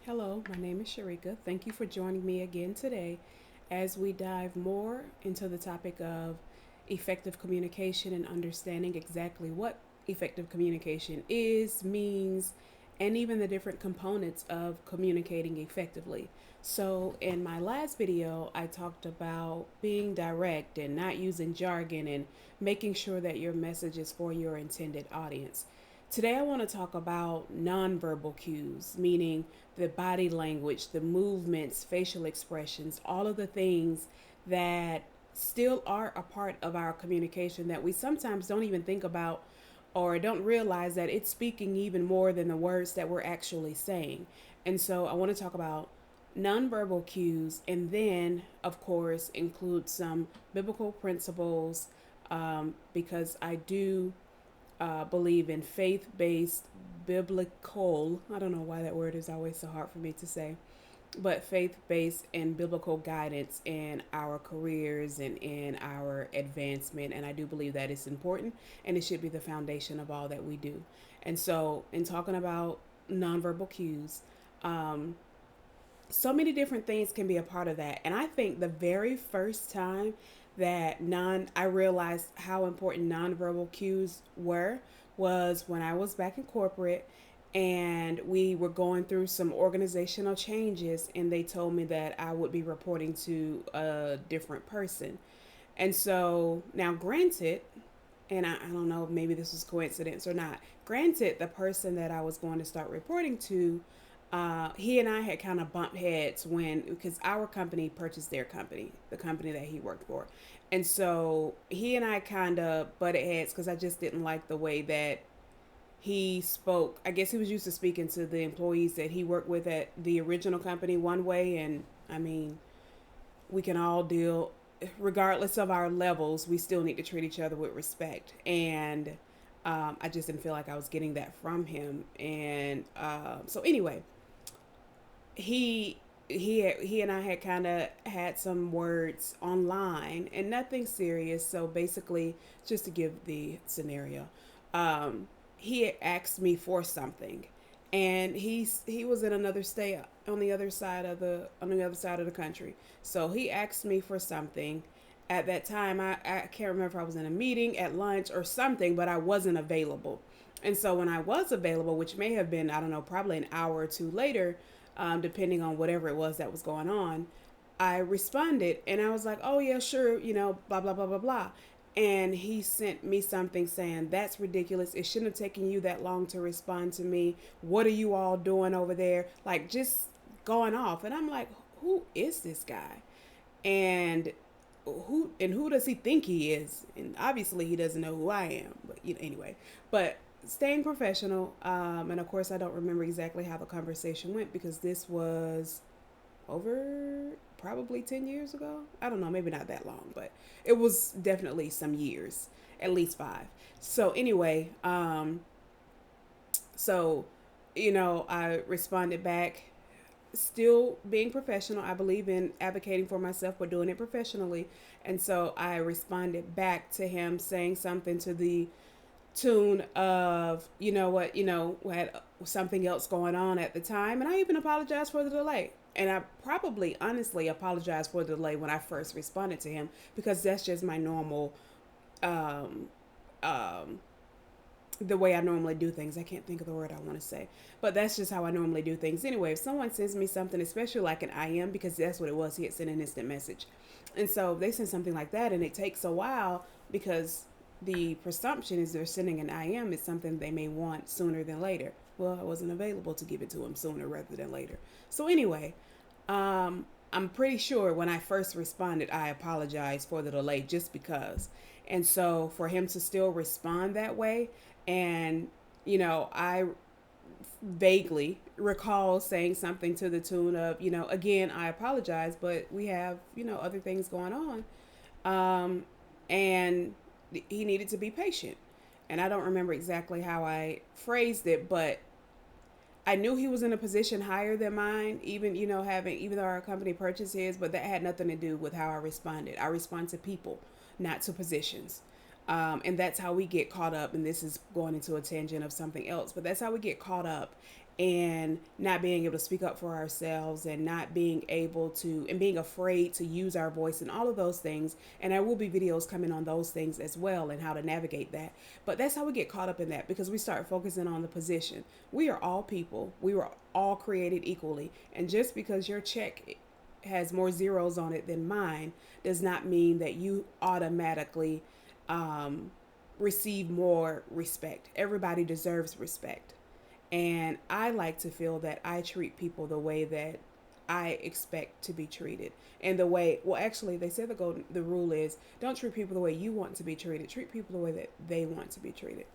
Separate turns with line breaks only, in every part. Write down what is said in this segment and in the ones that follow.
Hello, my name is Sharika. Thank you for joining me again today as we dive more into the topic of effective communication and understanding exactly what effective communication is, means, and even the different components of communicating effectively. So, in my last video, I talked about being direct and not using jargon and making sure that your message is for your intended audience. Today, I want to talk about nonverbal cues, meaning the body language, the movements, facial expressions, all of the things that still are a part of our communication that we sometimes don't even think about or don't realize that it's speaking even more than the words that we're actually saying. And so, I want to talk about nonverbal cues and then, of course, include some biblical principles because I do believe in faith based biblical, I don't know why that word is always so hard for me to say, but faith based and biblical guidance in our careers and in our advancement. And I do believe that it's important and it should be the foundation of all that we do. And so, in talking about nonverbal cues, um, so many different things can be a part of that. And I think the very first time that I realized how important nonverbal cues were was when I was back in corporate and we were going through some organizational changes and they told me that I would be reporting to a different person. And so now granted, and I don't know if maybe this was coincidence or not. Granted, the person that I was going to start reporting to, he and I had kind of bumped heads because our company purchased their company, the company that he worked for. And so he and I kind of butted heads because I just didn't like the way that he spoke. I guess he was used to speaking to the employees that he worked with at the original company one way. And I mean, we can all deal, regardless of our levels, we still need to treat each other with respect. And I just didn't feel like I was getting that from him. And so anyway, he and I had kind of had some words online and nothing serious. So basically, just to give the scenario, he had asked me for something, and he was in another state on the other side of the country. So he asked me for something. At that time, I can't remember if I was in a meeting at lunch or something, but I wasn't available. And so when I was available, which may have been, I don't know, probably an hour or two later, depending on whatever it was that was going on, I responded and I was like, oh, yeah, sure, blah, blah, blah, blah, blah. And he sent me something saying, that's ridiculous. It shouldn't have taken you that long to respond to me. What are you all doing over there? Like, just going off. And I'm like, who is this guy? And who does he think he is? And obviously he doesn't know who I am. But anyway, but staying professional. And of course, I don't remember exactly how the conversation went because this was over probably 10 years ago. I don't know, maybe not that long, but it was definitely some years, at least 5. So anyway, so I responded back, still being professional. I believe in advocating for myself but doing it professionally. And so I responded back to him saying something to the tune of, we had something else going on at the time. And I even apologized for the delay. And I probably honestly apologized for the delay when I first responded to him because that's just my normal, um, um, the way I normally do things. I can't think of the word I want to say, but that's just how I normally do things. Anyway, if someone sends me something, especially like an IM, because that's what it was, he had sent an instant message. And so they send something like that and it takes a while because the presumption is they're sending an IM is something they may want sooner than later. Well, I wasn't available to give it to them sooner rather than later. So anyway, I'm pretty sure when I first responded, I apologized for the delay just because. And so for him to still respond that way, and I vaguely recall saying something to the tune of, again, I apologize, but we have, other things going on. And he needed to be patient. And I don't remember exactly how I phrased it, but I knew he was in a position higher than mine, even, even though our company purchased his, but that had nothing to do with how I responded. I respond to people, not to positions. And that's how we get caught up. And this is going into a tangent of something else, but that's how we get caught up and not being able to speak up for ourselves and not being able to and being afraid to use our voice and all of those things. And there will be videos coming on those things as well and how to navigate that. But that's how we get caught up in that, because we start focusing on the position. We are all people, we were all created equally, and just because your check has more zeros on it than mine does not mean that you automatically um, receive more respect. Everybody deserves respect. And I like to feel that I treat people the way that I expect to be treated. And the way, well, actually, they say the rule is don't treat people the way you want to be treated. Treat people the way that they want to be treated.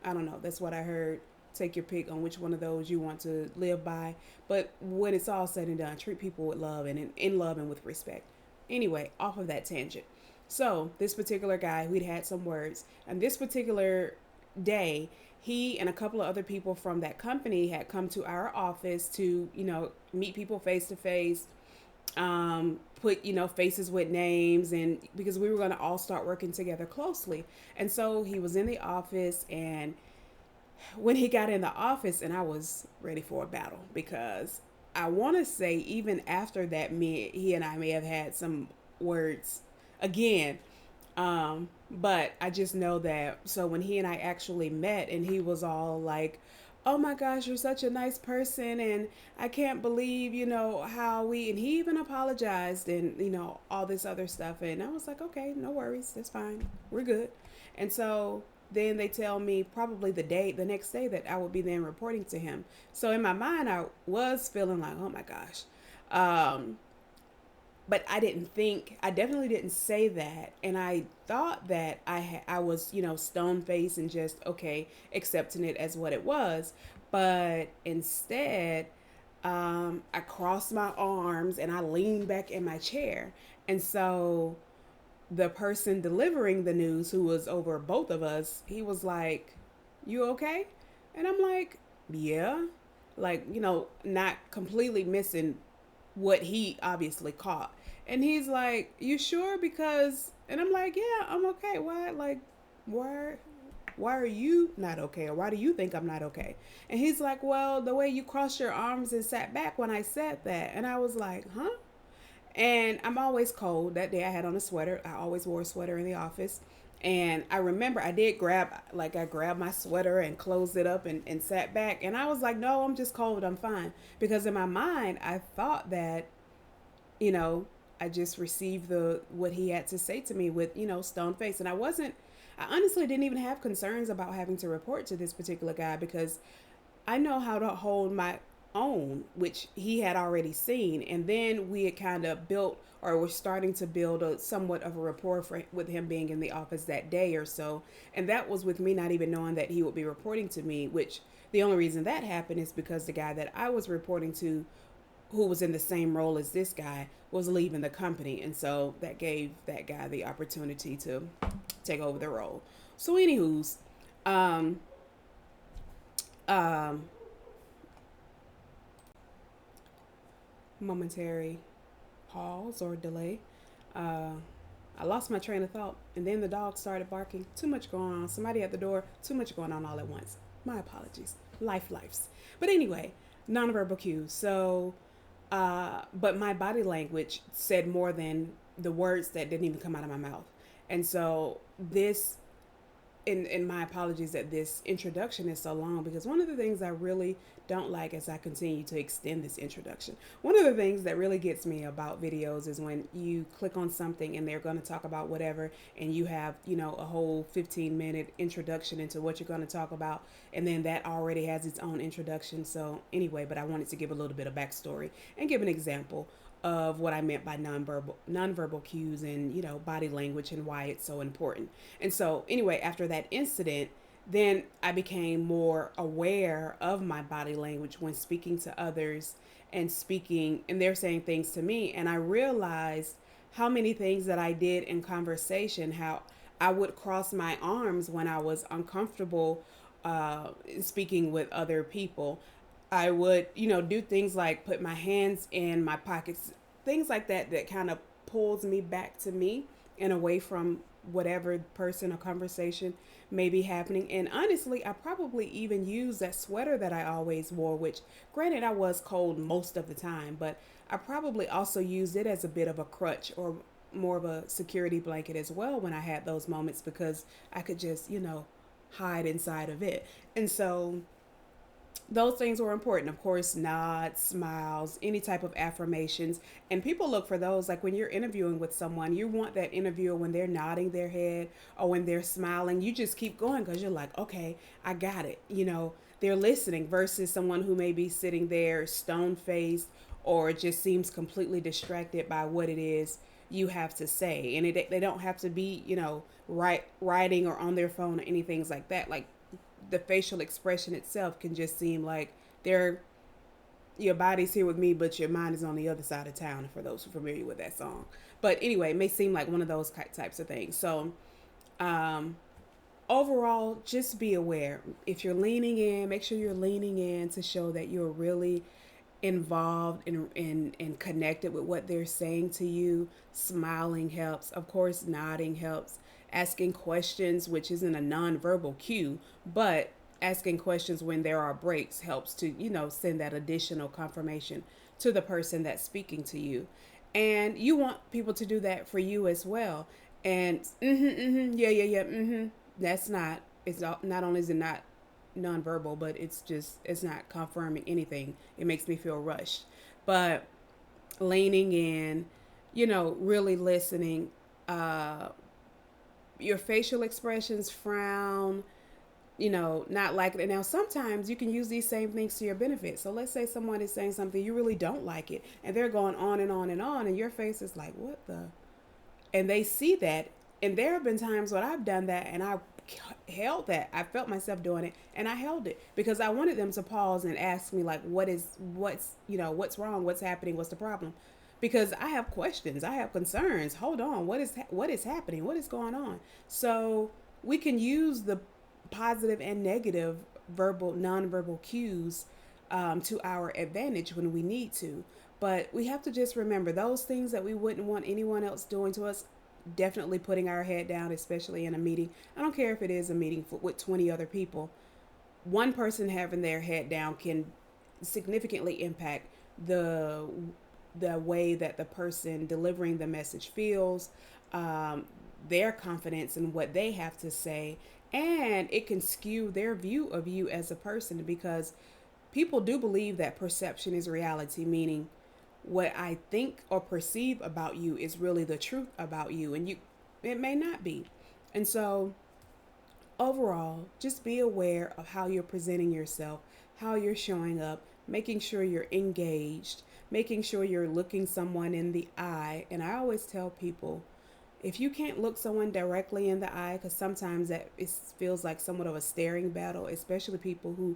I don't know. That's what I heard. Take your pick on which one of those you want to live by. But when it's all said and done, treat people with love and in love and with respect. Anyway, off of that tangent. So this particular guy, we'd had some words, and this particular day, he and a couple of other people from that company had come to our office to, meet people face to face, put, faces with names, and because we were going to all start working together closely. And so he was in the office, and when he got in the office, and I was ready for a battle, because I want to say even after that, he and I may have had some words again. But I just know that, so when he and I actually met, and he was all like, oh my gosh, you're such a nice person, and I can't believe, how and he even apologized, and, all this other stuff. And I was like, okay, no worries, that's fine, we're good. And so then they tell me probably the next day, that I would be then reporting to him. So in my mind, I was feeling like, oh my gosh. But I definitely didn't say that. And I thought that I was, stone faced and just, okay, accepting it as what it was. But instead, I crossed my arms and I leaned back in my chair. And so the person delivering the news, who was over both of us, he was like, you okay? And I'm like, yeah. Like, not completely missing what he obviously caught. And he's like, you sure? Because, and I'm like, yeah, I'm okay. Why? Like, why? Why are you not okay? Or why do you think I'm not okay? And he's like, well, the way you crossed your arms and sat back when I said that. And I was like, huh? And I'm always cold. That day I had on a sweater. I always wore a sweater in the office. And I remember I grabbed my sweater and closed it up and sat back. And I was like, no, I'm just cold. I'm fine. Because in my mind, I thought that, you know, I just received what he had to say to me with, stone face. And I honestly didn't even have concerns about having to report to this particular guy, because I know how to hold my own, which he had already seen. And then we had kind of built, or were starting to build a somewhat of a rapport with him being in the office that day or so. And that was with me not even knowing that he would be reporting to me, which the only reason that happened is because the guy that I was reporting to, who was in the same role as this guy, was leaving the company. And so that gave that guy the opportunity to take over the role. So, anywho's, um, um, momentary pause or delay. Uh, I lost my train of thought, and then the dog started barking. Too much going on. Somebody at the door. Too much going on all at once. My apologies. Lives. But anyway, nonverbal cues. So, but my body language said more than the words that didn't even come out of my mouth. And so this and my apologies that this introduction is so long, because one of the things I really don't like as I continue to extend this introduction, one of the things that really gets me about videos is when you click on something and they're going to talk about whatever, and you have, a whole 15-minute introduction into what you're going to talk about, and then that already has its own introduction. So anyway, but I wanted to give a little bit of backstory and give an example of what I meant by nonverbal cues and, body language and why it's so important. And so anyway, after that incident, then I became more aware of my body language when speaking to others and they're saying things to me. And I realized how many things that I did in conversation, how I would cross my arms when I was uncomfortable speaking with other people. I would, do things like put my hands in my pockets, things like that, that kind of pulls me back to me and away from whatever person or conversation may be happening. And honestly, I probably even use that sweater that I always wore, which granted I was cold most of the time, but I probably also used it as a bit of a crutch or more of a security blanket as well when I had those moments because I could just, hide inside of it. And so those things were important. Of course, nods, smiles, any type of affirmations. And people look for those. Like when you're interviewing with someone, you want that interviewer when they're nodding their head or when they're smiling, you just keep going because you're like, okay, I got it. They're listening versus someone who may be sitting there stone faced or just seems completely distracted by what it is you have to say. And they don't have to be, writing or on their phone or anything like that. Like the facial expression itself can just seem like they're your body's here with me, but your mind is on the other side of town. For those who are familiar with that song, but anyway, it may seem like one of those types of things. So, um, overall, just be aware. If you're leaning in, make sure you're leaning in to show that you're really involved and connected with what they're saying to you. Smiling helps. Of course, nodding helps. Asking questions, which isn't a nonverbal cue, but asking questions when there are breaks helps to, send that additional confirmation to the person that's speaking to you. And you want people to do that for you as well. And yeah, yeah, yeah, that's not, not only is it not nonverbal, but it's not confirming anything. It makes me feel rushed. But leaning in, really listening, uh, your facial expressions, frown, not like it. Now, sometimes you can use these same things to your benefit. So let's say someone is saying something you really don't like it, and they're going on and on and on, and your face is like, what the? And they see that. And there have been times when I've done that and I held that. I felt myself doing it and I held it because I wanted them to pause and ask me like what's wrong, what's happening, what's the problem? Because I have questions, I have concerns. Hold on, what is happening? What is going on? So we can use the positive and negative verbal nonverbal cues to our advantage when we need to. But we have to just remember those things that we wouldn't want anyone else doing to us. Definitely putting our head down, especially in a meeting. I don't care if it is a meeting with 20 other people. One person having their head down can significantly impact the way that the person delivering the message feels, um, their confidence in what they have to say, and it can skew their view of you as a person because people do believe that perception is reality, meaning what I think or perceive about you is really the truth about you, and it may not be. And so overall, just be aware of how you're presenting yourself, how you're showing up, making sure you're engaged, making sure you're looking someone in the eye. And I always tell people, if you can't look someone directly in the eye, because sometimes that it feels like somewhat of a staring battle, especially people who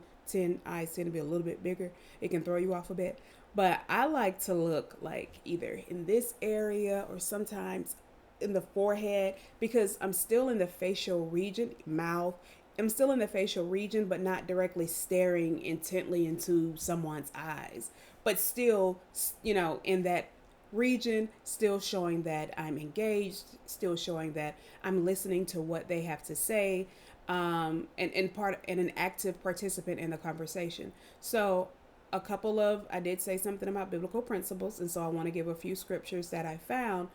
eyes tend to be a little bit bigger, it can throw you off a bit. But I like to look like either in this area or sometimes in the forehead because I'm still in the facial region, mouth. I'm still in the facial region, but not directly staring intently into someone's eyes, but still, in that region, still showing that I'm engaged, still showing that I'm listening to what they have to say, and an active participant in the conversation. So, I did say something about biblical principles, and so I want to give a few scriptures that I found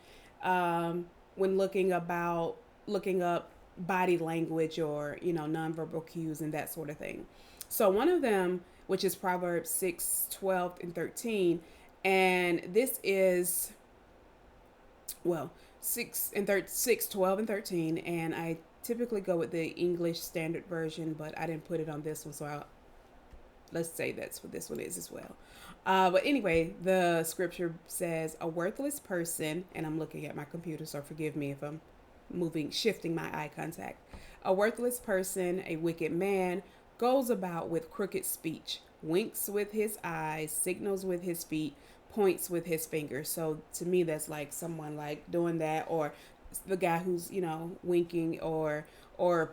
when looking up body language or nonverbal cues and that sort of thing. So one of them, which is Proverbs 6:12 and 13, and this is, well, 6:12 and 13, and I typically go with the English Standard Version, but I didn't put it on this one, so let's say that's what this one is as well. But anyway, the scripture says, "A worthless person," and I'm looking at my computer, so forgive me if I'm shifting my eye contact. "A worthless person, a wicked man, goes about with crooked speech, winks with his eyes, signals with his feet, points with his fingers." So to me, that's like someone like doing that, or the guy who's winking or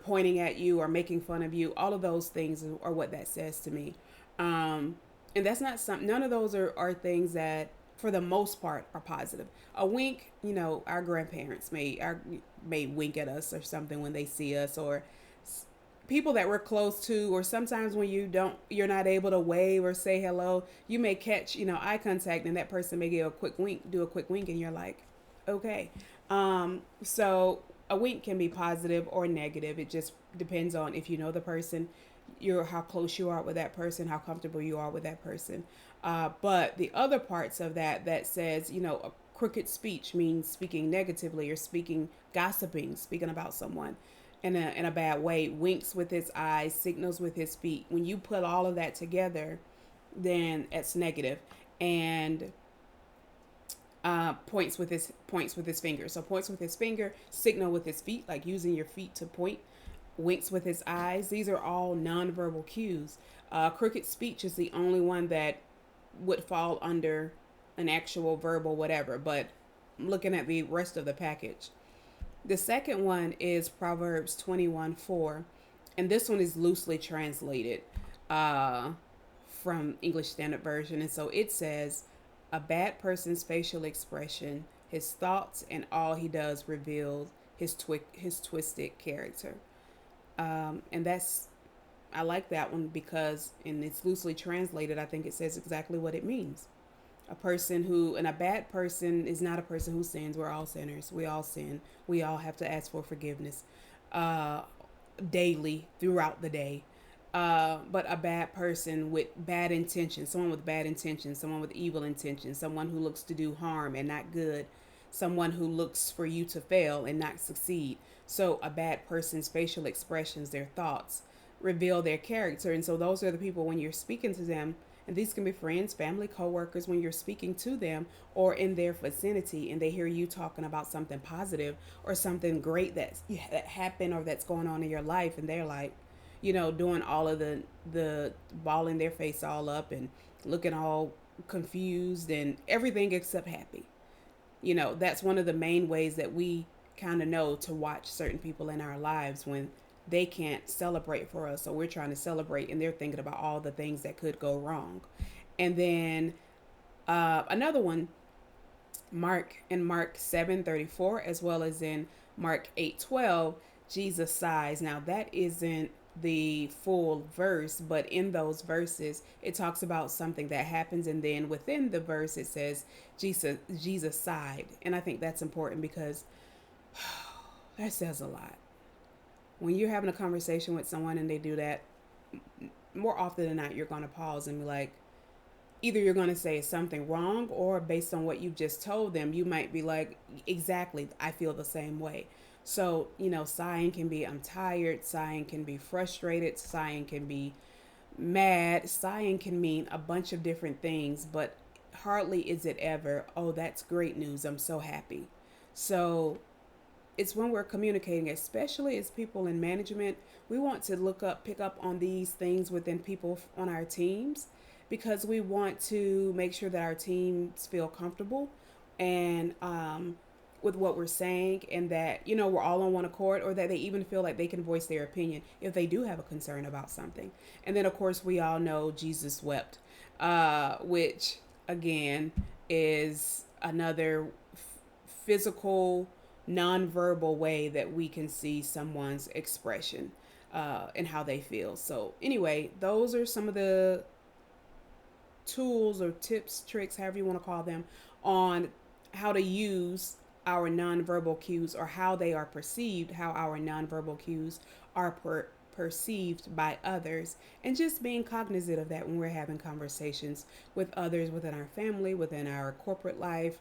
pointing at you or making fun of you. All of those things are what that says to me. And that's not some. None of those are things that, for the most part, are positive. A wink, our grandparents made. Our may wink at us or something when they see us, or people that we're close to, or sometimes when you're not able to wave or say hello, you may catch, eye contact, and that person may give a quick wink, do a quick wink, and you're like, okay. So a wink can be positive or negative. It just depends on if you know the person, how close you are with that person, how comfortable you are with that person. But the other parts of that says, a crooked speech means speaking negatively or speaking, gossiping, speaking about someone in a bad way, winks with his eyes, signals with his feet. When you put all of that together, then it's negative. And points with his finger. So points with his finger, signal with his feet, like using your feet to point, winks with his eyes. These are all nonverbal cues. Crooked speech is the only one that would fall under an actual verbal whatever, but looking at the rest of the package. The second one is Proverbs 21:4, and this one is loosely translated uh, from English Standard Version. And so it says, a bad person's facial expression, his thoughts, and all he does reveals his twisted character. And I like that one because, and it's loosely translated, I think it says exactly what it means. And a bad person is not a person who sins. We're all sinners. We all sin. We all have to ask for forgiveness uh, daily, throughout the day. But a bad person with bad intentions, someone with bad intentions, someone with evil intentions, someone who looks to do harm and not good, someone who looks for you to fail and not succeed. So a bad person's facial expressions, their thoughts, reveal their character. And so those are the people, when you're speaking to them, and these can be friends, family, coworkers, when you're speaking to them or in their vicinity, and they hear you talking about something positive or something great that happened or that's going on in your life, and they're like, doing all of the balling their face all up and looking all confused and everything except happy. That's one of the main ways that we kind of know to watch certain people in our lives, when they can't celebrate for us, so we're trying to celebrate and they're thinking about all the things that could go wrong. And then another one, Mark 7:34, as well as in Mark 8:12, Jesus sighs. Now that isn't the full verse, but in those verses it talks about something that happens, and then within the verse it says Jesus sighed. And I think that's important because that says a lot. When you're having a conversation with someone and they do that, more often than not, you're going to pause and be like, either you're going to say something wrong, or based on what you just told them, you might be like, exactly, I feel the same way. So, sighing can be, I'm tired, sighing can be frustrated, sighing can be mad, sighing can mean a bunch of different things, but hardly is it ever, oh, that's great news, I'm so happy. So it's when we're communicating, especially as people in management, we want to pick up on these things within people on our teams, because we want to make sure that our teams feel comfortable and with what we're saying, and that we're all on one accord, or that they even feel like they can voice their opinion if they do have a concern about something. And then of course we all know Jesus wept, which again is another physical, nonverbal way that we can see someone's expression and how they feel. So anyway, those are some of the tools or tips, tricks, however you want to call them, on how to use our nonverbal cues, or how they are perceived, how our nonverbal cues are perceived by others, and just being cognizant of that when we're having conversations with others within our family, within our corporate life,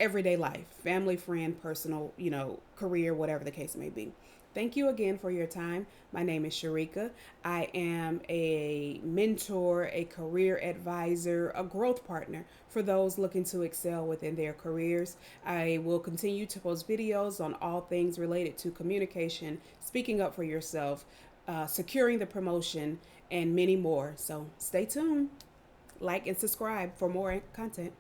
everyday life, family, friend, personal, career, whatever the case may be. Thank you again for your time. My name is Sharika. I am a mentor, a career advisor, a growth partner for those looking to excel within their careers. I will continue to post videos on all things related to communication, speaking up for yourself, securing the promotion, and many more. So stay tuned, like and subscribe for more content.